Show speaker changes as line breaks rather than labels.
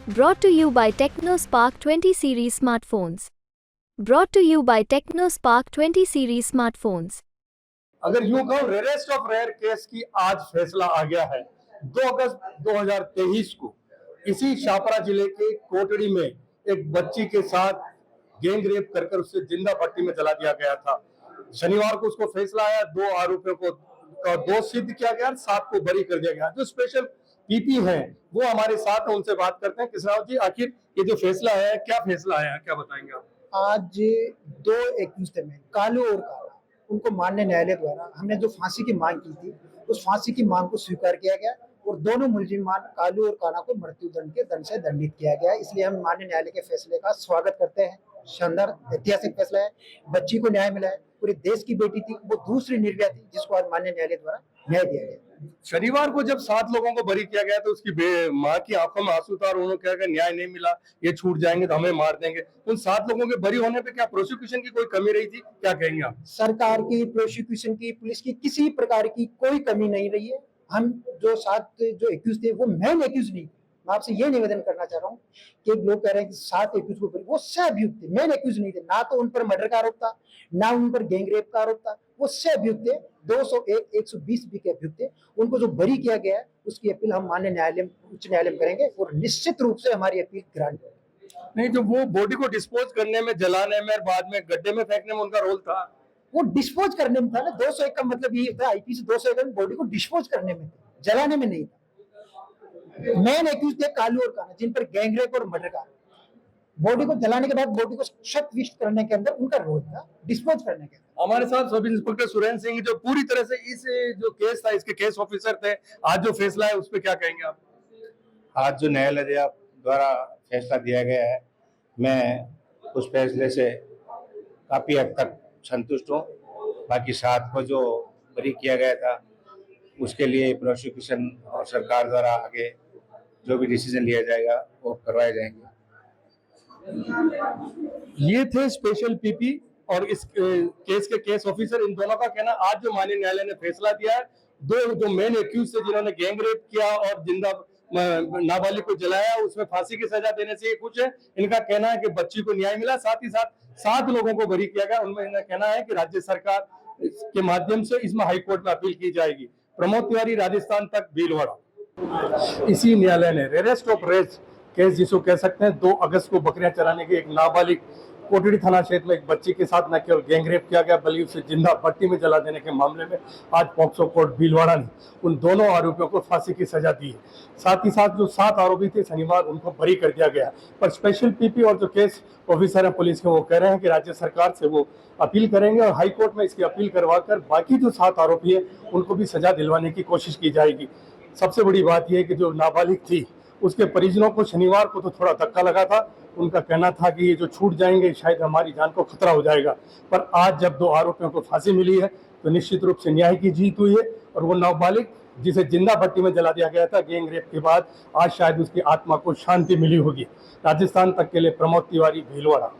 Brought to you by TechnoSpark 20 series smartphones. Brought to you by TechnoSpark 20 series smartphones.
अगर यूं कहो rarest of rare case की आज फैसला आ गया है। 2 अगस्त 2023 को इसी शाहपुरा जिले के कोटड़ी में एक बच्ची के साथ गैंग रेप कर उससे जिंदा भट्टी में जला दिया गया था। शनिवार को उसको फैसला आया, 2 आरोपियों को दोष सिद्ध किया गया, 7 को बरी कर दिया गया। जो स्पेशल पीपी हैं वो हमारे साथ हैं, उनसे बात करते हैं। किशोर जी, आखिर ये जो फैसला है, क्या फैसला आया, क्या बताएंगे आप?
आज 2 एक्यूज्ड में कालू और काला, उनको माननीय न्यायालय द्वारा हमने जो फांसी की मांग की थी उस फांसी की मांग को स्वीकार किया गया और दोनों मुलजिमान कालू और काला को मृत्युदंड के दंड से दंडित किया गया। इसलिए हम माननीय न्यायालय के फैसले का स्वागत करते हैं। शानदार ऐतिहासिक फैसला है। बच्ची को न्याय मिला है। पूरे देश की बेटी थी, वो दूसरी निर्भया थी जिसको आज माननीय न्यायालय द्वारा न्याय दिया गया।
शनिवार को जब 7 लोगों को बरी किया गया तो उसकी माँ की आंखों में आंसू था और उन्होंने कहा कि न्याय नहीं मिला, ये छूट जाएंगे तो हमें मार देंगे। उन 7 लोगों के बरी होने पे क्या प्रोसिक्यूशन की कोई कमी रही थी, क्या कहेंगे आप?
सरकार की, प्रोसिक्यूशन की, पुलिस की किसी प्रकार की कोई कमी नहीं रही है। हम जो 7 जो एक्यूज थे वो मेन एक्यूज नहीं। मैं आपसे ये निवेदन करना चाह रहा हूँ कि लोग कह रहे हैं कि 7 एक्यूज को वो सहअभियुक्त थे, मेन एक्यूज नहीं थे। ना तो उन पर मर्डर का आरोप था, ना उन पर गैंग रेप का आरोप था। वो सहअभियुक्त थे। 201, 120 बी के अभियुक्त थे। उनको जो बरी किया गया है उसकी अपील हम माननीय न्यायालय, उच्च न्यायालय में करेंगे और निश्चित रूप से हमारी अपील ग्रांट होगी।
नहीं, जो वो बॉडी को डिस्पोज करने में, जलाने में और बाद में गड्ढे में फेंकने में उनका रोल था।
वो डिस्पोज करने में था ना। 201 का मतलब ये था, आईपीसी 201 में बॉडी को डिस्पोज करने में, जलाने में नहीं था। मेन एक्यूज थे कालू और काला, जिन पर गैंग रेप और मर्डर का, बॉडी को जलाने के बाद बॉडी को क्षत विष्ट करने के अंदर उनका रोल था, डिस्पोज करने के अंदर।
हमारे साथ सब इंस्पेक्टर सुरेंद्र सिंह जो पूरी तरह से इस जो केस था इसके केस ऑफिसर थे। आज जो फैसला है उस पर क्या कहेंगे आप?
आज जो न्यायालय द्वारा फैसला दिया गया है, मैं उस फैसले से काफ़ी हद तक संतुष्ट हूँ। बाकी 7 को जो बरी किया गया था उसके लिए प्रोसिक्यूशन और सरकार द्वारा आगे जो भी डिसीजन लिया जाएगा वो करवाए जाएंगे।
ये थे स्पेशल पीपी और इस केस के केस ऑफिसर। इन दोनों का कहना, आज जो माननीय न्यायालय ने फैसला दिया है, 2 जो मेन एक्यूज थे जिन्होंने गैंग रेप किया और जिंदा नाबालिग को जलाया, उसमें फांसी की सजा देने से ये खुश है। इनका कहना है कि बच्ची को न्याय मिला, साथ ही साथ 7 लोगों को बरी किया गया। उनमें इनका कहना है कि राज्य सरकार के माध्यम से इसमें हाईकोर्ट में अपील की जाएगी। प्रमोद तिवारी, राजस्थान तक, भीलवाड़ा। इसी न्यायालय ने रेरेस्ट ऑफ रेस केस जिसको कह सकते हैं, 2 अगस्त को बकरियां चराने के एक नाबालिग कोटड़ी थाना क्षेत्र में एक बच्ची के साथ न केवल गैंग रेप किया गया बल्कि उसे जिंदा भट्टी में जला देने के मामले में आज पॉक्सो कोर्ट भीलवाड़ा ने उन दोनों आरोपियों को फांसी की सजा दी है। साथ ही साथ जो 7 आरोपी थे शनिवार उनको बरी कर दिया गया। पर स्पेशल पीपी और जो केस ऑफिसर है पुलिस के, वो कह रहे हैं कि राज्य सरकार से वो अपील करेंगे और हाईकोर्ट में इसकी अपील करवाकर बाकी जो 7 आरोपी है उनको भी सजा दिलवाने की कोशिश की जाएगी। सबसे बड़ी बात यह है कि जो नाबालिग थी उसके परिजनों को शनिवार को तो थोड़ा धक्का लगा था। उनका कहना था कि ये जो छूट जाएंगे शायद हमारी जान को खतरा हो जाएगा। पर आज जब 2 आरोपियों को फांसी मिली है तो निश्चित रूप से न्याय की जीत हुई है और वो नाबालिग जिसे जिंदा भट्टी में जला दिया गया था गैंग रेप के बाद, आज शायद उसकी आत्मा को शांति मिली होगी। राजस्थान तक के लिए प्रमोद तिवारी, भीलवाड़ा।